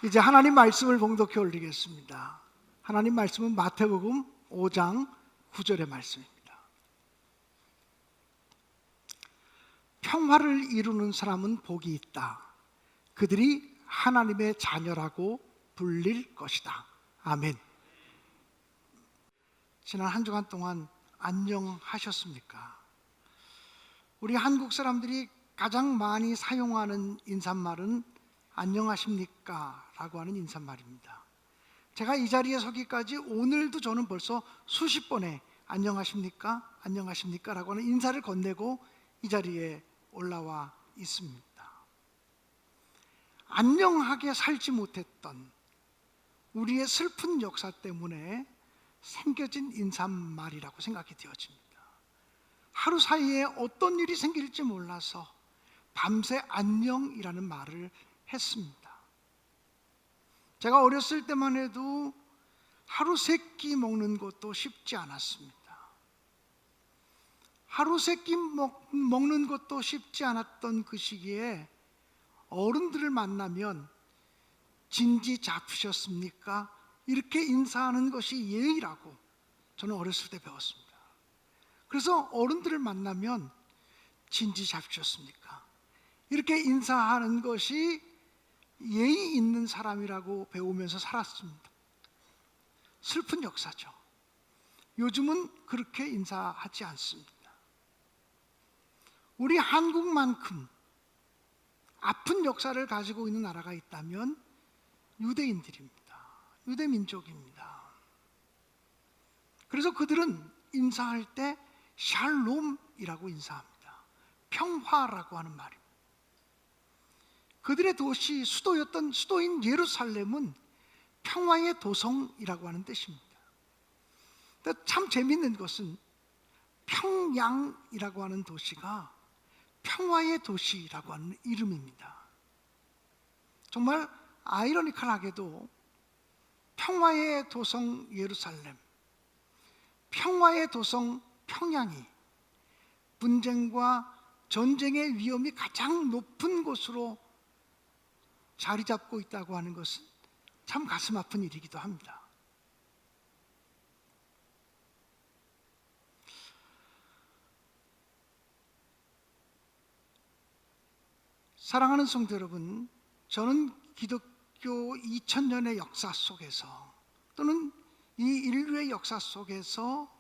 이제 하나님 말씀을 봉독해 올리겠습니다. 하나님 말씀은 마태복음 5장 9절의 말씀입니다. 평화를 이루는 사람은 복이 있다. 그들이 하나님의 자녀라고 불릴 것이다. 아멘. 지난 한 주간 동안 안녕하셨습니까? 우리 한국 사람들이 가장 많이 사용하는 인사말은 안녕하십니까? 라고 하는 인사말입니다. 제가 이 자리에 서기까지 오늘도 저는 벌써 수십 번에 안녕하십니까? 안녕하십니까? 라고 하는 인사를 건네고 이 자리에 올라와 있습니다. 안녕하게 살지 못했던 우리의 슬픈 역사 때문에 생겨진 인사말이라고 생각이 되어집니다. 하루 사이에 어떤 일이 생길지 몰라서 밤새 안녕이라는 말을 했습니다. 제가 어렸을 때만 해도 하루 세 끼 먹는 것도 쉽지 않았습니다. 하루 세 끼 먹는 것도 쉽지 않았던 그 시기에 어른들을 만나면 진지 잡수셨습니까? 이렇게 인사하는 것이 예의라고 저는 어렸을 때 배웠습니다. 그래서 어른들을 만나면 진지 잡수셨습니까? 이렇게 인사하는 것이 예의 있는 사람이라고 배우면서 살았습니다. 슬픈 역사죠. 요즘은 그렇게 인사하지 않습니다. 우리 한국만큼 아픈 역사를 가지고 있는 나라가 있다면 유대인들입니다. 유대민족입니다. 그래서 그들은 인사할 때 샬롬이라고 인사합니다. 평화라고 하는 말입니다. 그들의 도시, 수도인 예루살렘은 평화의 도성이라고 하는 뜻입니다. 참 재미있는 것은 평양이라고 하는 도시가 평화의 도시라고 하는 이름입니다. 정말 아이러니컬하게도 평화의 도성 예루살렘, 평화의 도성 평양이 분쟁과 전쟁의 위험이 가장 높은 곳으로 자리 잡고 있다고 하는 것은 참 가슴 아픈 일이기도 합니다. 사랑하는 성도 여러분, 저는 기독교 2000년의 역사 속에서 또는 이 인류의 역사 속에서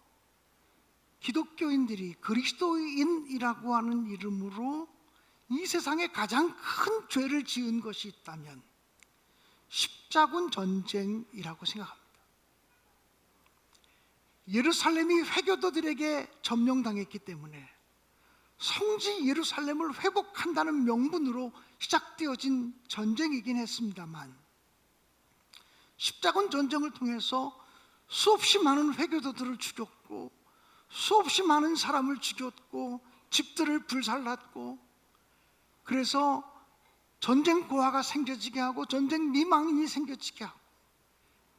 기독교인들이 그리스도인이라고 하는 이름으로 이 세상에 가장 큰 죄를 지은 것이 있다면 십자군 전쟁이라고 생각합니다. 예루살렘이 회교도들에게 점령당했기 때문에 성지 예루살렘을 회복한다는 명분으로 시작되어진 전쟁이긴 했습니다만, 십자군 전쟁을 통해서 수없이 많은 회교도들을 죽였고 수없이 많은 사람을 죽였고 집들을 불살랐고, 그래서 전쟁 고화가 생겨지게 하고 전쟁 미망이 생겨지게 하고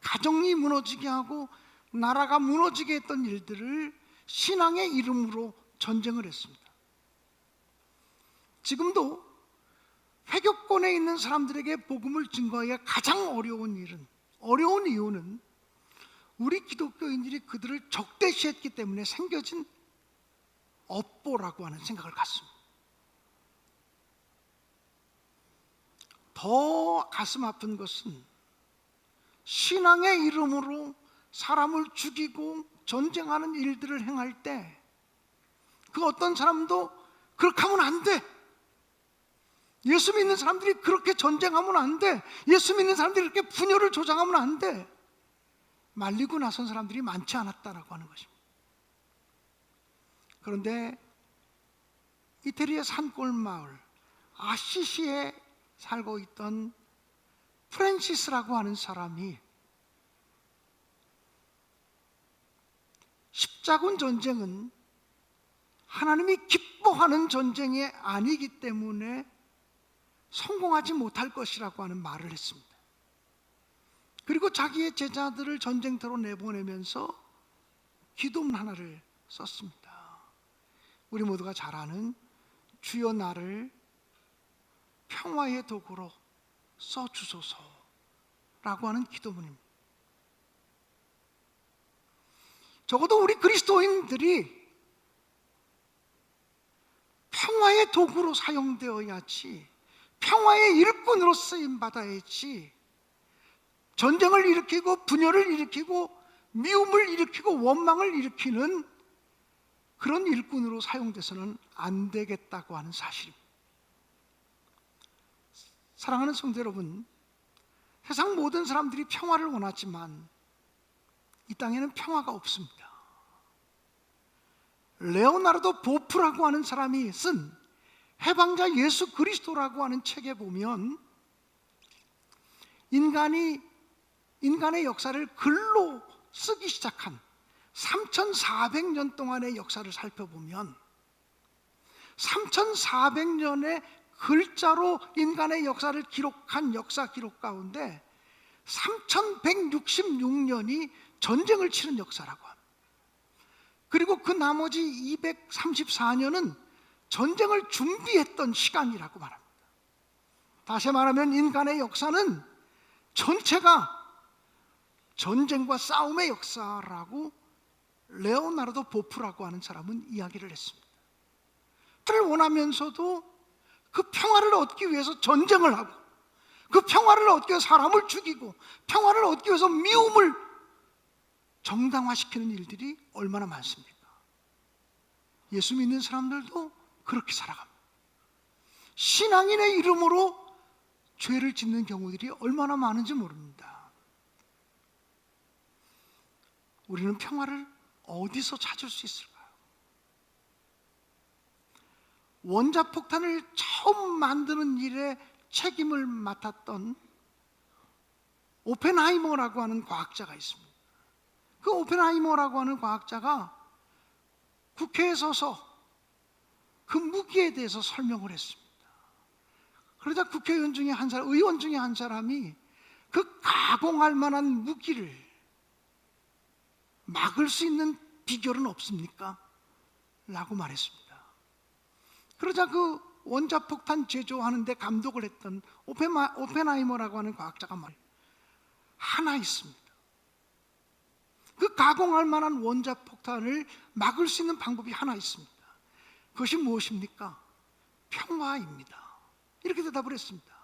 가정이 무너지게 하고 나라가 무너지게 했던 일들을 신앙의 이름으로 전쟁을 했습니다. 지금도 회교권에 있는 사람들에게 복음을 증거하기가 가장 어려운 이유는 우리 기독교인들이 그들을 적대시했기 때문에 생겨진 업보라고 하는 생각을 갖습니다. 더 가슴 아픈 것은 신앙의 이름으로 사람을 죽이고 전쟁하는 일들을 행할 때 그 어떤 사람도 그렇게 하면 안 돼, 예수 믿는 사람들이 그렇게 전쟁하면 안 돼, 예수 믿는 사람들이 그렇게 분열을 조장하면 안 돼, 말리고 나선 사람들이 많지 않았다라고 하는 것입니다. 그런데 이태리의 산골 마을 아시시에 살고 있던 프란시스라고 하는 사람이 십자군 전쟁은 하나님이 기뻐하는 전쟁이 아니기 때문에 성공하지 못할 것이라고 하는 말을 했습니다. 그리고 자기의 제자들을 전쟁터로 내보내면서 기도문 하나를 썼습니다. 우리 모두가 잘 아는 주여 나를 평화의 도구로 써주소서 라고 하는 기도문입니다. 적어도 우리 그리스도인들이 평화의 도구로 사용되어야지, 평화의 일꾼으로 쓰임받아야지, 전쟁을 일으키고 분열을 일으키고 미움을 일으키고 원망을 일으키는 그런 일꾼으로 사용돼서는 안 되겠다고 하는 사실입니다. 사랑하는 성도 여러분, 세상 모든 사람들이 평화를 원하지만 이 땅에는 평화가 없습니다. 레오나르도 보프라고 하는 사람이 쓴 해방자 예수 그리스도라고 하는 책에 보면 인간의 역사를 글로 쓰기 시작한 3,400년 동안의 역사를 살펴보면 3,400년의 글자로 인간의 역사를 기록한 역사 기록 가운데 3,166년이 전쟁을 치른 역사라고 합니다. 그리고 그 나머지 234년은 전쟁을 준비했던 시간이라고 말합니다. 다시 말하면 인간의 역사는 전체가 전쟁과 싸움의 역사라고 레오나르도 보프라고 하는 사람은 이야기를 했습니다. 그를 원하면서도 그 평화를 얻기 위해서 전쟁을 하고, 그 평화를 얻기 위해서 사람을 죽이고, 평화를 얻기 위해서 미움을 정당화시키는 일들이 얼마나 많습니까? 예수 믿는 사람들도 그렇게 살아갑니다. 신앙인의 이름으로 죄를 짓는 경우들이 얼마나 많은지 모릅니다. 우리는 평화를 어디서 찾을 수 있을까요? 원자폭탄을 처음 만드는 일에 책임을 맡았던 오펜하이머라고 하는 과학자가 있습니다. 그 오펜하이머라고 하는 과학자가 국회에 서서 그 무기에 대해서 설명을 했습니다. 그러자 국회의원 중에 한 사람, 의원 중에 한 사람이 그 가공할 만한 무기를 막을 수 있는 비결은 없습니까? 라고 말했습니다. 그러자 그 원자폭탄 제조하는데 감독을 했던 오펜하이머라고 하는 과학자가 말해요. 하나 있습니다. 그 가공할 만한 원자폭탄을 막을 수 있는 방법이 하나 있습니다. 그것이 무엇입니까? 평화입니다. 이렇게 대답을 했습니다.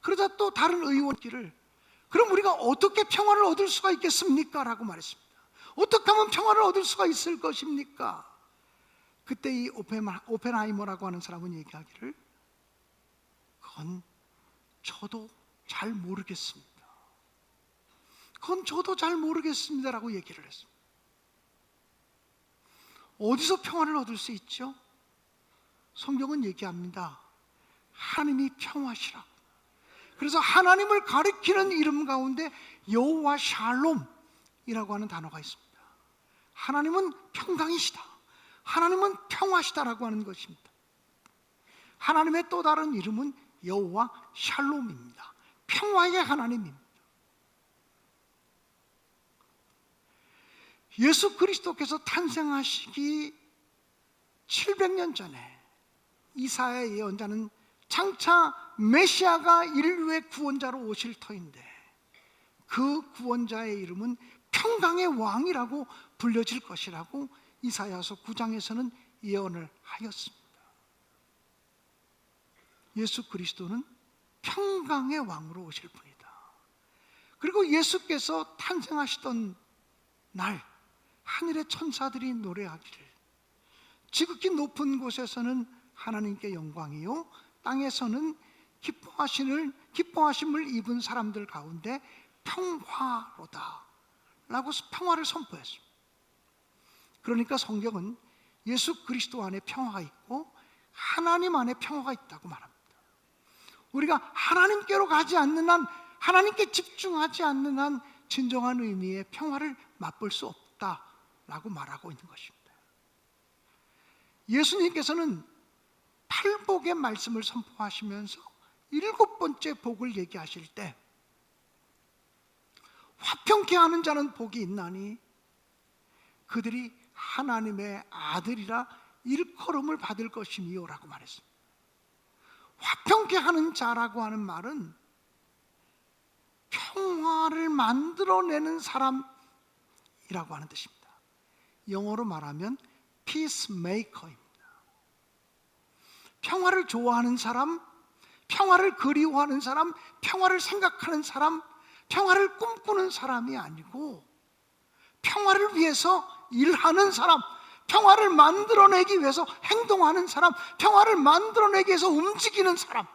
그러자 또 다른 의원끼를 그럼 우리가 어떻게 평화를 얻을 수가 있겠습니까? 라고 말했습니다. 어떻게 하면 평화를 얻을 수가 있을 것입니까? 그때 이 오펜하이머라고 하는 사람은 얘기하기를 그건 저도 잘 모르겠습니다. 그건 저도 잘 모르겠습니다라고 얘기를 했습니다. 어디서 평화를 얻을 수 있죠? 성경은 얘기합니다. 하나님이 평화시라고. 그래서 하나님을 가리키는 이름 가운데 여호와 샬롬이라고 하는 단어가 있습니다. 하나님은 평강이시다, 하나님은 평화시다라고 하는 것입니다. 하나님의 또 다른 이름은 여호와 샬롬입니다. 평화의 하나님입니다. 예수 그리스도께서 탄생하시기 700년 전에 이사야 예언자는 장차 메시아가 인류의 구원자로 오실 터인데 그 구원자의 이름은 평강의 왕이라고 불려질 것이라고 이사야서 9장에서는 예언을 하였습니다. 예수 그리스도는 평강의 왕으로 오실 분이다. 그리고 예수께서 탄생하시던 날 하늘의 천사들이 노래하기를 지극히 높은 곳에서는 하나님께 영광이요 땅에서는 기뻐하심을 입은 사람들 가운데 평화로다 라고 평화를 선포했습니다. 그러니까 성경은 예수 그리스도 안에 평화가 있고 하나님 안에 평화가 있다고 말합니다. 우리가 하나님께로 가지 않는 한, 하나님께 집중하지 않는 한 진정한 의미의 평화를 맛볼 수 없다라고 말하고 있는 것입니다. 예수님께서는 팔복의 말씀을 선포하시면서 7번째 복을 얘기하실 때 화평케 하는 자는 복이 있나니 그들이 하나님의 아들이라 일컬음을 받을 것이니요 라고 말했습니다. 화평케 하는 자라고 하는 말은 만들어내는 사람이라고 하는 뜻입니다. 영어로 말하면 피스메이커입니다. 평화를 좋아하는 사람, 평화를 그리워하는 사람, 평화를 생각하는 사람, 평화를 꿈꾸는 사람이 아니고 평화를 위해서 일하는 사람, 평화를 만들어내기 위해서 행동하는 사람, 평화를 만들어내기 위해서 움직이는 사람,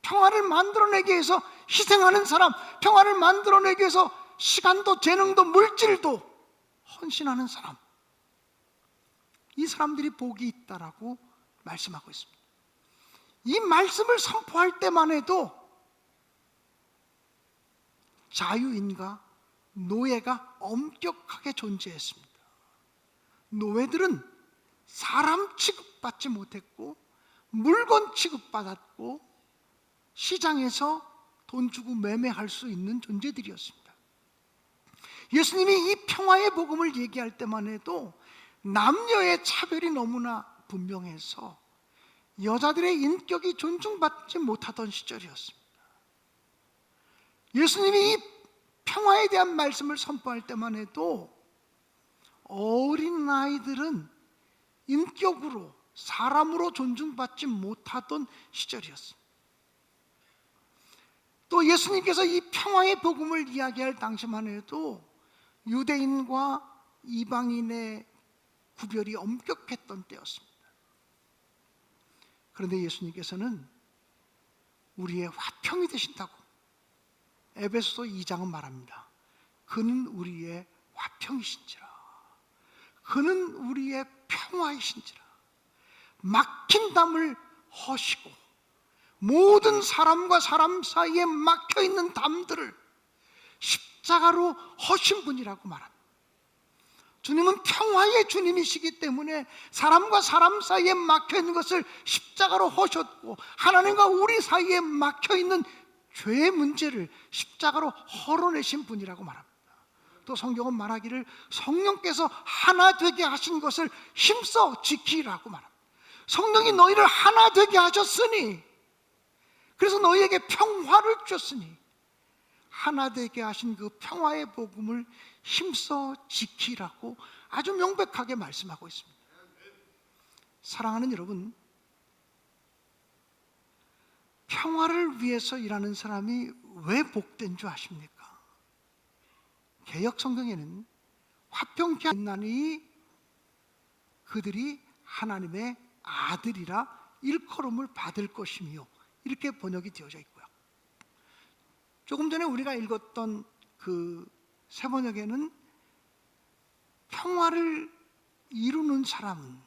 평화를 만들어내기 위해서 희생하는 사람, 평화를 만들어내기 위해서 시간도 재능도 물질도 헌신하는 사람, 이 사람들이 복이 있다라고 말씀하고 있습니다. 이 말씀을 선포할 때만 해도 자유인과 노예가 엄격하게 존재했습니다. 노예들은 사람 취급받지 못했고 물건 취급받았고 시장에서 돈 주고 매매할 수 있는 존재들이었습니다. 예수님이 이 평화의 복음을 얘기할 때만 해도 남녀의 차별이 너무나 분명해서 여자들의 인격이 존중받지 못하던 시절이었습니다. 예수님이 이 평화에 대한 말씀을 선포할 때만 해도 어린 아이들은 인격으로 사람으로 존중받지 못하던 시절이었습니다. 또 예수님께서 이 평화의 복음을 이야기할 당시만 해도 유대인과 이방인의 구별이 엄격했던 때였습니다. 그런데 예수님께서는 우리의 화평이 되신다고 에베소서 2장은 말합니다. 그는 우리의 화평이신지라, 그는 우리의 평화이신지라. 막힌 담을 허시고 모든 사람과 사람 사이에 막혀있는 담들을 십자가로 허신 분이라고 말합니다. 주님은 평화의 주님이시기 때문에 사람과 사람 사이에 막혀있는 것을 십자가로 허셨고 하나님과 우리 사이에 막혀있는 죄의 문제를 십자가로 헐어내신 분이라고 말합니다. 또 성경은 말하기를 성령께서 하나 되게 하신 것을 힘써 지키라고 말합니다. 성령이 너희를 하나 되게 하셨으니, 그래서 너희에게 평화를 주셨으니 하나 되게 하신 그 평화의 복음을 힘써 지키라고 아주 명백하게 말씀하고 있습니다. 사랑하는 여러분, 평화를 위해서 일하는 사람이 왜 복된 줄 아십니까? 개역 성경에는 화평케 하나니 그들이 하나님의 아들이라 일컬음을 받을 것이며, 이렇게 번역이 되어져 있고요. 조금 전에 우리가 읽었던 그 새 번역에는 평화를 이루는 사람은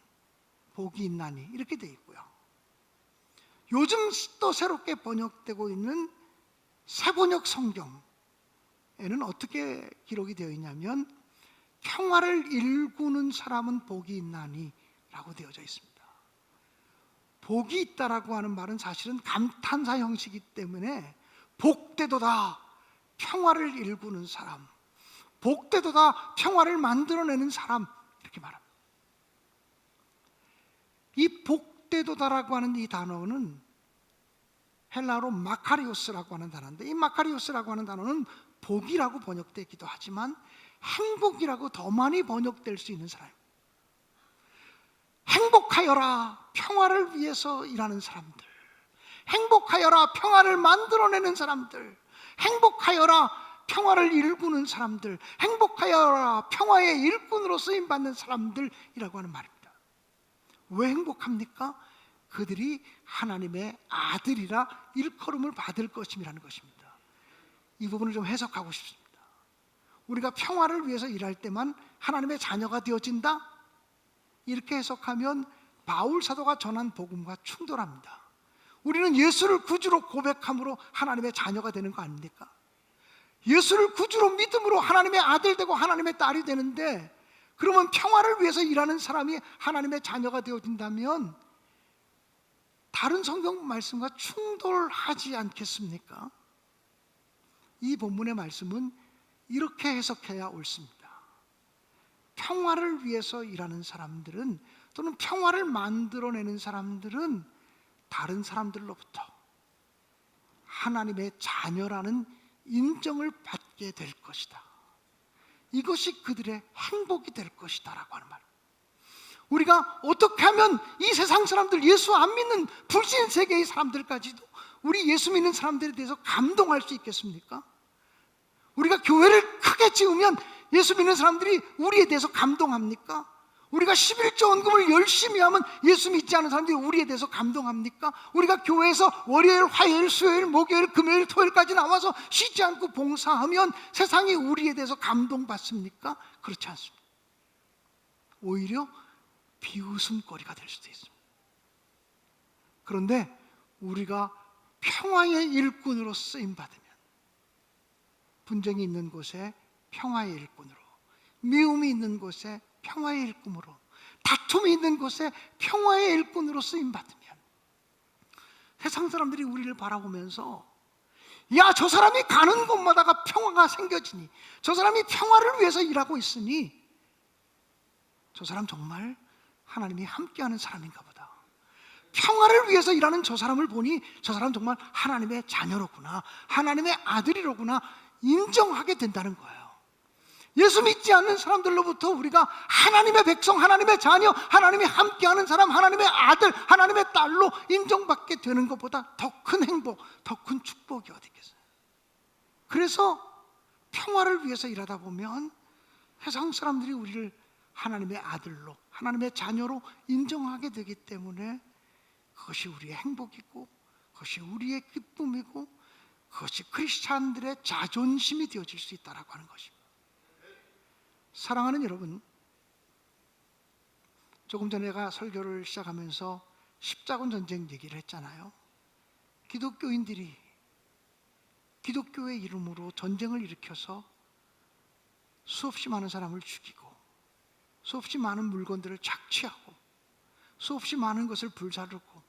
복이 있나니 이렇게 되어 있고요. 요즘 또 새롭게 번역되고 있는 새 번역 성경에는 어떻게 기록이 되어 있냐면 평화를 일구는 사람은 복이 있나니 라고 되어져 있습니다. 복이 있다라고 하는 말은 사실은 감탄사 형식이기 때문에 복되도다 평화를 일구는 사람, 복되도다 평화를 만들어내는 사람, 이렇게 말합니다. 이 복되도다라고 하는 이 단어는 헬라어로 마카리오스라고 하는 단어인데, 이 마카리오스라고 하는 단어는 복이라고 번역되기도 하지만 행복이라고 더 많이 번역될 수 있는 사람입니다. 행복하여라, 평화를 위해서 일하는 사람들, 행복하여라, 평화를 만들어내는 사람들, 행복하여라, 평화를 일구는 사람들, 행복하여라, 평화의 일꾼으로 쓰임받는 사람들이라고 하는 말입니다. 왜 행복합니까? 그들이 하나님의 아들이라 일컬음을 받을 것임이라는 것입니다. 이 부분을 좀 해석하고 싶습니다. 우리가 평화를 위해서 일할 때만 하나님의 자녀가 되어진다? 이렇게 해석하면 바울 사도가 전한 복음과 충돌합니다. 우리는 예수를 구주로 고백함으로 하나님의 자녀가 되는 거 아닙니까? 예수를 구주로 믿음으로 하나님의 아들 되고 하나님의 딸이 되는데, 그러면 평화를 위해서 일하는 사람이 하나님의 자녀가 되어진다면 다른 성경 말씀과 충돌하지 않겠습니까? 이 본문의 말씀은 이렇게 해석해야 옳습니다. 평화를 위해서 일하는 사람들은, 또는 평화를 만들어내는 사람들은 다른 사람들로부터 하나님의 자녀라는 인정을 받게 될 것이다. 이것이 그들의 행복이 될 것이다 라고 하는 말. 우리가 어떻게 하면 이 세상 사람들, 예수 안 믿는 불신 세계의 사람들까지도 우리 예수 믿는 사람들에 대해서 감동할 수 있겠습니까? 우리가 교회를 크게 지으면 예수 믿는 사람들이 우리에 대해서 감동합니까? 우리가 11조 헌금을 열심히 하면 예수 믿지 않은 사람들이 우리에 대해서 감동합니까? 우리가 교회에서 월요일, 화요일, 수요일, 목요일, 금요일, 토요일까지 나와서 쉬지 않고 봉사하면 세상이 우리에 대해서 감동받습니까? 그렇지 않습니다. 오히려 비웃음거리가 될 수도 있습니다. 그런데 우리가 평화의 일꾼으로 쓰임받으면, 분쟁이 있는 곳에 평화의 일꾼으로, 미움이 있는 곳에 평화의 일꾼으로, 다툼이 있는 곳에 평화의 일꾼으로 쓰임받으면 세상 사람들이 우리를 바라보면서 야, 저 사람이 가는 곳마다가 평화가 생겨지니, 저 사람이 평화를 위해서 일하고 있으니 저 사람 정말 하나님이 함께하는 사람인가 보다. 평화를 위해서 일하는 저 사람을 보니 저 사람 정말 하나님의 자녀로구나, 하나님의 아들이로구나 인정하게 된다는 거예요. 예수 믿지 않는 사람들로부터 우리가 하나님의 백성, 하나님의 자녀, 하나님이 함께하는 사람, 하나님의 아들, 하나님의 딸로 인정받게 되는 것보다 더 큰 행복, 더 큰 축복이 어디 있겠어요. 그래서 평화를 위해서 일하다 보면 세상 사람들이 우리를 하나님의 아들로, 하나님의 자녀로 인정하게 되기 때문에 그것이 우리의 행복이고, 그것이 우리의 기쁨이고, 그것이 크리스찬들의 자존심이 되어질 수 있다라고 하는 것입니다. 사랑하는 여러분, 조금 전에 내가 설교를 시작하면서 십자군 전쟁 얘기를 했잖아요. 기독교인들이 기독교의 이름으로 전쟁을 일으켜서 수없이 많은 사람을 죽이고, 수없이 많은 물건들을 착취하고, 수없이 많은 것을 불사르고,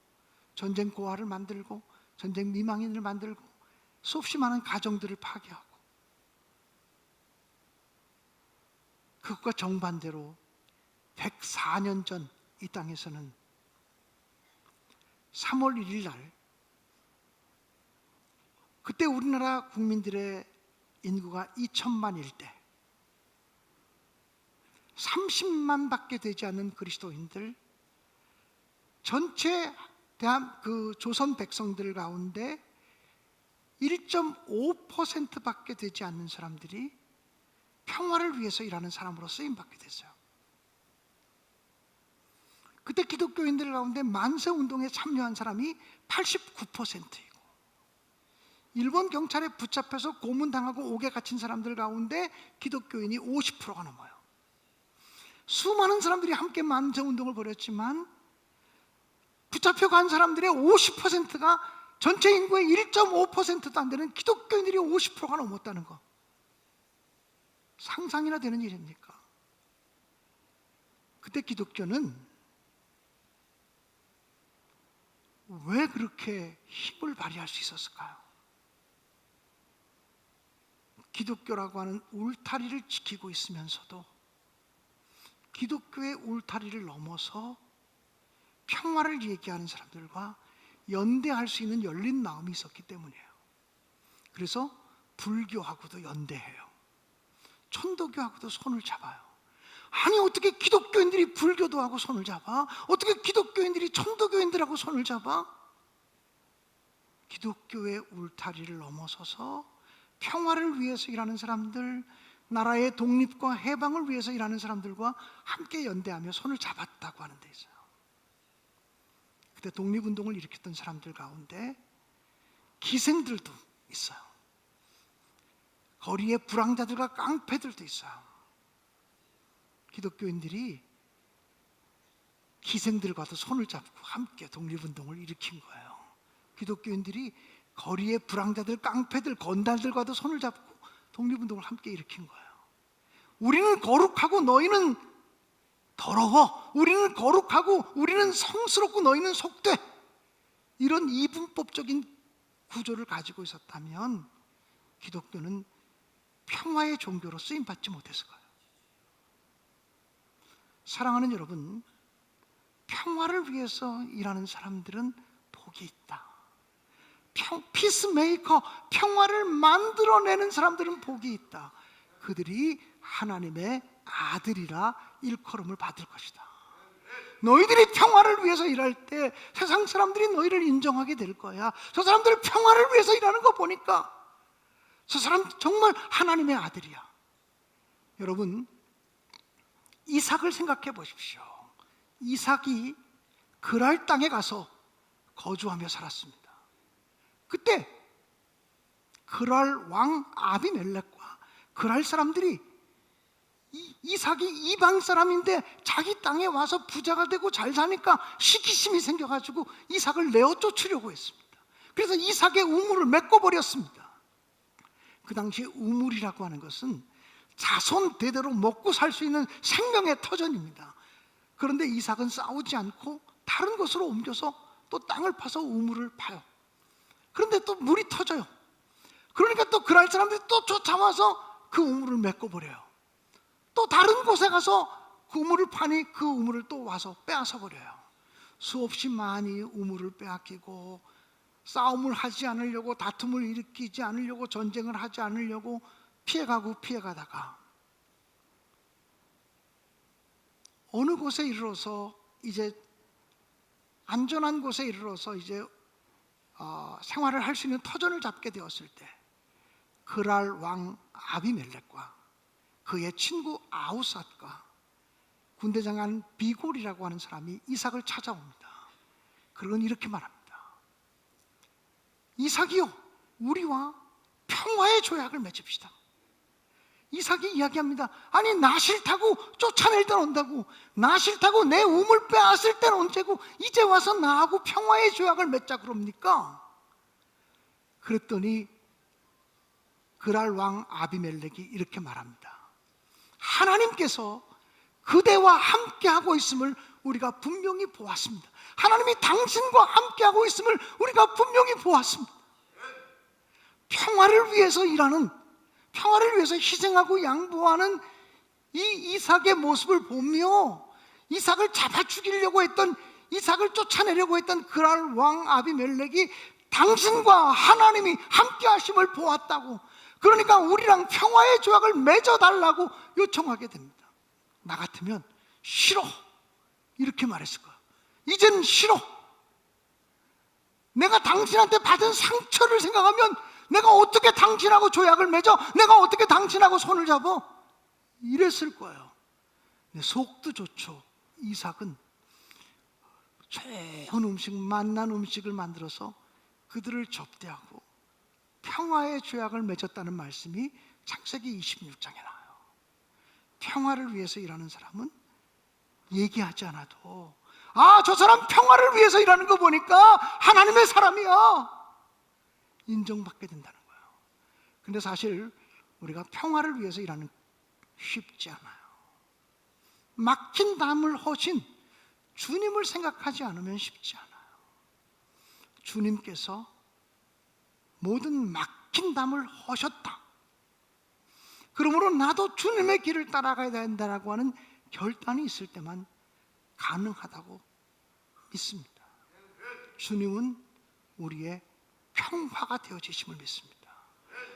전쟁 고아를 만들고, 전쟁 미망인을 만들고, 수없이 많은 가정들을 파괴하고, 그것과 정반대로 104년 전 이 땅에서는 3월 1일 날, 그때 우리나라 국민들의 인구가 2천만일 때 30만 밖에 되지 않는 그리스도인들, 전체 조선 백성들 가운데 1.5% 밖에 되지 않는 사람들이 평화를 위해서 일하는 사람으로 쓰임받게 됐어요. 그때 기독교인들 가운데 만세운동에 참여한 사람이 89%이고, 일본 경찰에 붙잡혀서 고문당하고 옥에 갇힌 사람들 가운데 기독교인이 50%가 넘어요. 수많은 사람들이 함께 만세운동을 벌였지만 붙잡혀 간 사람들의 50%가 전체 인구의 1.5%도 안 되는 기독교인들이 50%가 넘었다는 거, 상상이나 되는 일입니까? 그때 기독교는 왜 그렇게 힘을 발휘할 수 있었을까요? 기독교라고 하는 울타리를 지키고 있으면서도 기독교의 울타리를 넘어서 평화를 얘기하는 사람들과 연대할 수 있는 열린 마음이 있었기 때문이에요. 그래서 불교하고도 연대해요. 천도교하고도 손을 잡아요. 아니, 어떻게 기독교인들이 불교도 하고 손을 잡아? 어떻게 기독교인들이 천도교인들하고 손을 잡아? 기독교의 울타리를 넘어서서 평화를 위해서 일하는 사람들, 나라의 독립과 해방을 위해서 일하는 사람들과 함께 연대하며 손을 잡았다고 하는 데 있어요. 그때 독립운동을 일으켰던 사람들 가운데 기생들도 있어요. 거리에 불황자들과 깡패들도 있어요. 기독교인들이 기생들과도 손을 잡고 함께 독립운동을 일으킨 거예요. 기독교인들이 거리의 불황자들, 깡패들, 건달들과도 손을 잡고 독립운동을 함께 일으킨 거예요. 우리는 거룩하고 너희는 더러워, 우리는 거룩하고 우리는 성스럽고 너희는 속돼, 이런 이분법적인 구조를 가지고 있었다면 기독교는 평화의 종교로 쓰임받지 못했을 거예요. 사랑하는 여러분, 평화를 위해서 일하는 사람들은 복이 있다. 피스메이커, 평화를 만들어내는 사람들은 복이 있다. 그들이 하나님의 아들이라 일컬음을 받을 것이다. 너희들이 평화를 위해서 일할 때 세상 사람들이 너희를 인정하게 될 거야. 저 사람들 평화를 위해서 일하는 거 보니까 저 사람 정말 하나님의 아들이야. 여러분, 이삭을 생각해 보십시오. 이삭이 그랄 땅에 가서 거주하며 살았습니다. 그때 그랄 왕 아비멜렉과 그랄 사람들이 이삭이 이방 사람인데 자기 땅에 와서 부자가 되고 잘 사니까 시기심이 생겨가지고 이삭을 내어 쫓으려고 했습니다. 그래서 이삭의 우물을 메꿔버렸습니다. 그 당시에 우물이라고 하는 것은 자손 대대로 먹고 살 수 있는 생명의 터전입니다. 그런데 이삭은 싸우지 않고 다른 곳으로 옮겨서 또 땅을 파서 우물을 파요. 그런데 또 물이 터져요. 그러니까 또 그랄 사람들이 또 쫓아와서 그 우물을 메꿔버려요. 또 다른 곳에 가서 그 우물을 파니 그 우물을 또 와서 빼앗아 버려요. 수없이 많이 우물을 빼앗기고 싸움을 하지 않으려고, 다툼을 일으키지 않으려고, 전쟁을 하지 않으려고 피해가다가 어느 곳에 이르러서 이제 안전한 곳에 이르러서 이제 생활을 할 수 있는 터전을 잡게 되었을 때 그랄 왕 아비멜렉과 그의 친구 아우삿과 군대장관 비골이라고 하는 사람이 이삭을 찾아옵니다. 그건 이렇게 말합니다. 이삭이요, 우리와 평화의 조약을 맺읍시다. 이삭이 이야기합니다. 아니, 나 싫다고 쫓아낼 땐 온다고, 나 싫다고 내 우물 빼앗을 땐 언제고 이제 와서 나하고 평화의 조약을 맺자 그럽니까? 그랬더니 그랄 왕 아비멜렉이 이렇게 말합니다. 하나님께서 그대와 함께하고 있음을 우리가 분명히 보았습니다. 하나님이 당신과 함께하고 있음을 우리가 분명히 보았습니다. 평화를 위해서 일하는, 평화를 위해서 희생하고 양보하는 이 이삭의 모습을 보며 이삭을 잡아 죽이려고 했던, 이삭을 쫓아내려고 했던 그랄 왕 아비멜렉이 당신과 하나님이 함께 하심을 보았다고, 그러니까 우리랑 평화의 조약을 맺어달라고 요청하게 됩니다. 나 같으면 싫어 이렇게 말했을 거야. 이젠 싫어. 내가 당신한테 받은 상처를 생각하면 내가 어떻게 당신하고 조약을 맺어? 내가 어떻게 당신하고 손을 잡아? 이랬을 거예요. 근데 속도 좋죠. 이삭은 좋은 음식, 맛난 음식을 만들어서 그들을 접대하고 평화의 조약을 맺었다는 말씀이 창세기 26장에 나와요. 평화를 위해서 일하는 사람은 얘기하지 않아도 저 사람 평화를 위해서 일하는 거 보니까 하나님의 사람이야, 인정받게 된다는 거예요. 근데 사실 우리가 평화를 위해서 일하는 쉽지 않아요. 막힌 담을 허신 주님을 생각하지 않으면 쉽지 않아요. 주님께서 모든 막힌 담을 허셨다. 그러므로 나도 주님의 길을 따라가야 된다라고 하는 결단이 있을 때만 가능하다고 믿습니다. 주님은 우리의 평화가 되어지심을 믿습니다.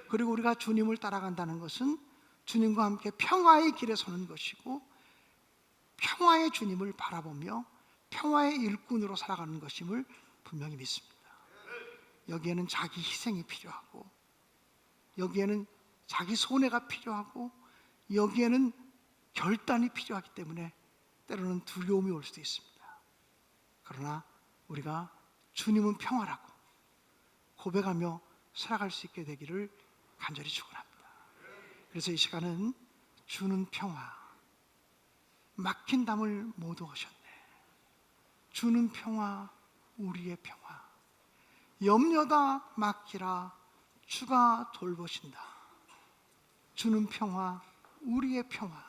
그리고 우리가 주님을 따라간다는 것은 주님과 함께 평화의 길에 서는 것이고, 평화의 주님을 바라보며 평화의 일꾼으로 살아가는 것임을 분명히 믿습니다. 여기에는 자기 희생이 필요하고, 여기에는 자기 손해가 필요하고, 여기에는 결단이 필요하기 때문에 때로는 두려움이 올 수도 있습니다. 그러나 우리가 주님은 평화라고 고백하며 살아갈 수 있게 되기를 간절히 축원합니다. 그래서 이 시간은 주는 평화, 막힌 담을 모두 하셨네. 주는 평화, 우리의 평화. 염려다 맡기라, 주가 돌보신다. 주는 평화, 우리의 평화.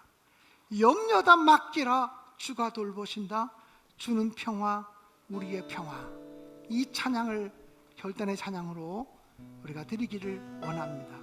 염려다 맡기라, 주가 돌보신다. 주는 평화, 우리의 평화. 이 찬양을 결단의 찬양으로 우리가 드리기를 원합니다.